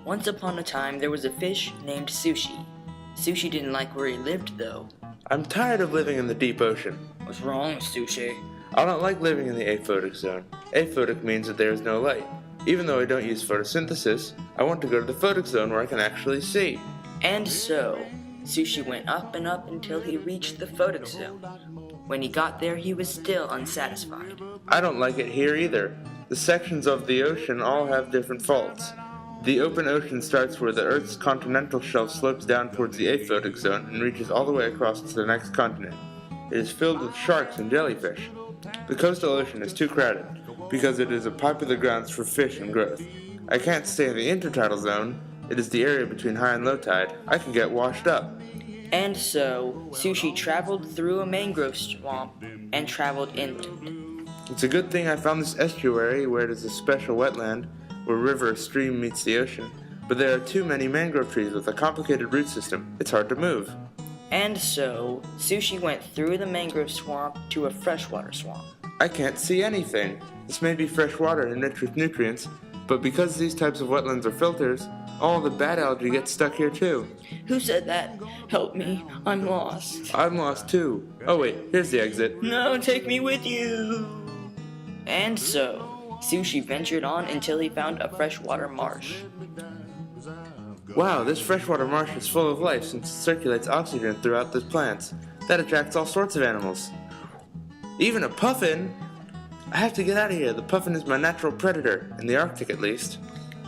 Once upon a time, there was a fish named Sushi. Sushi didn't like where he lived, though. I'm tired of living in the deep ocean. What's wrong, Sushi? I don't like living in the aphotic zone. Aphotic means that there is no light. Even though I don't use photosynthesis, I want to go to the photic zone where I can actually see. And so, Sushi went up and up until he reached the photic zone. When he got there, he was still unsatisfied. I don't like it here either. The sections of the ocean all have different faults. The open ocean starts where the Earth's continental shelf slopes down towards the aphotic zone and reaches all the way across to the next continent. It is filled with sharks and jellyfish. The coastal ocean is too crowded because it is a popular grounds for fish and growth. I can't stay in the intertidal zone. It is the area between high and low tide. I can get washed up. And so, Sushi traveled through a mangrove swamp and traveled inland. It's a good thing I found this estuary where it is a special wetland where river or stream meets the ocean, but there are too many mangrove trees with a complicated root system. It's hard to move. And so, Sushi went through the mangrove swamp to a freshwater swamp. I can't see anything. This may be fresh water enriched with nutrients, but because these types of wetlands are filters, all the bad algae gets stuck here too. Who said that? Help me, I'm lost. I'm lost too. Oh wait, here's the exit. No, take me with you. And so, Sushi ventured on until he found a freshwater marsh. Wow, this freshwater marsh is full of life since it circulates oxygen throughout the plants. That attracts all sorts of animals. Even a puffin! I have to get out of here. The puffin is my natural predator, in the Arctic at least.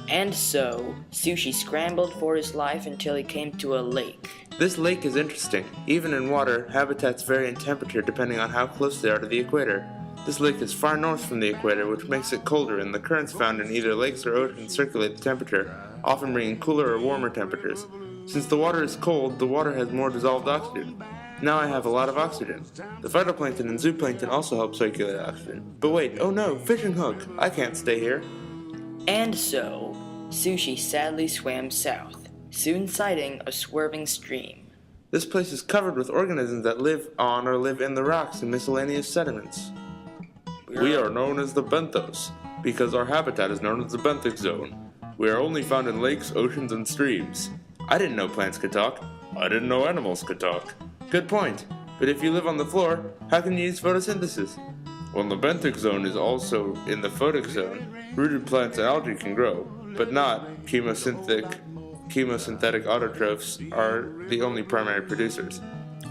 And so, Sushi scrambled for his life until he came to a lake. This lake is interesting. Even in water, habitats vary in temperature depending on how close they are to the equator. This lake is far north from the equator, which makes it colder, and the currents found in either lakes or oceans circulate the temperature, often bringing cooler or warmer temperatures. Since the water is cold, the water has more dissolved oxygen. Now I have a lot of oxygen. The phytoplankton and zooplankton also help circulate oxygen. But wait, oh no, fishing hook! I can't stay here. And so, Sushi sadly swam south, soon sighting a swerving stream. This place is covered with organisms that live on or live in the rocks and miscellaneous sediments. We are known as the benthos, because our habitat is known as the benthic zone. We are only found in lakes, oceans, and streams. I didn't know plants could talk. I didn't know animals could talk. Good point. But if you live on the floor, how can you use photosynthesis? Well, the benthic zone is also in the photic zone. Rooted plants and algae can grow, but not chemosynthetic autotrophs are the only primary producers.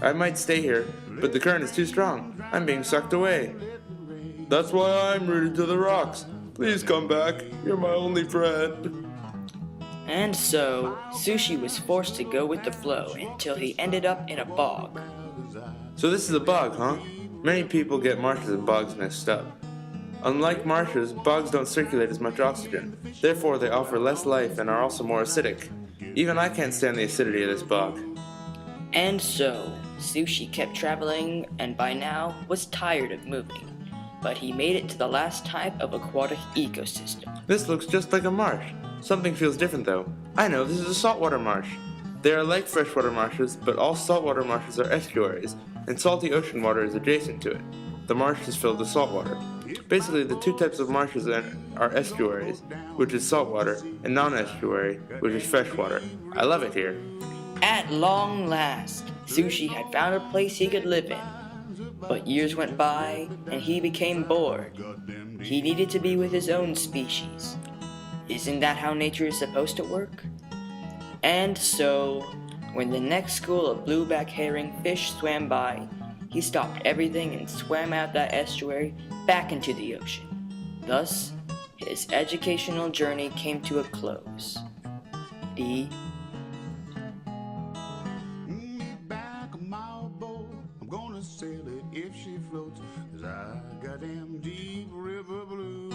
I might stay here, but the current is too strong. I'm being sucked away. That's why I'm rooted to the rocks. Please come back. You're my only friend. And so, Sushi was forced to go with the flow until he ended up in a bog. So this is a bog, huh? Many people get marshes and bogs mixed up. Unlike marshes, bogs don't circulate as much oxygen. Therefore, they offer less life and are also more acidic. Even I can't stand the acidity of this bog. And so, Sushi kept traveling and by now was tired of moving. But he made it to the last type of aquatic ecosystem. This looks just like a marsh. Something feels different though. I know, this is a saltwater marsh. They are like freshwater marshes, but all saltwater marshes are estuaries, and salty ocean water is adjacent to it. The marsh is filled with saltwater. Basically, the two types of marshes are estuaries, which is saltwater, and non-estuary, which is freshwater. I love it here. At long last, Sushi had found a place he could live in. But years went by, and he became bored. He needed to be with his own species. Isn't that how nature is supposed to work? And so, when the next school of blueback herring fish swam by, he stopped everything and swam out that estuary back into the ocean. Thus, his educational journey came to a close. The If she floats, 'cause I got them deep river blues.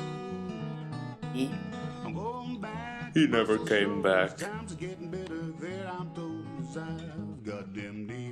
I'm going back. He never came back. Times are getting better there, I'm told, 'cause I've got them deep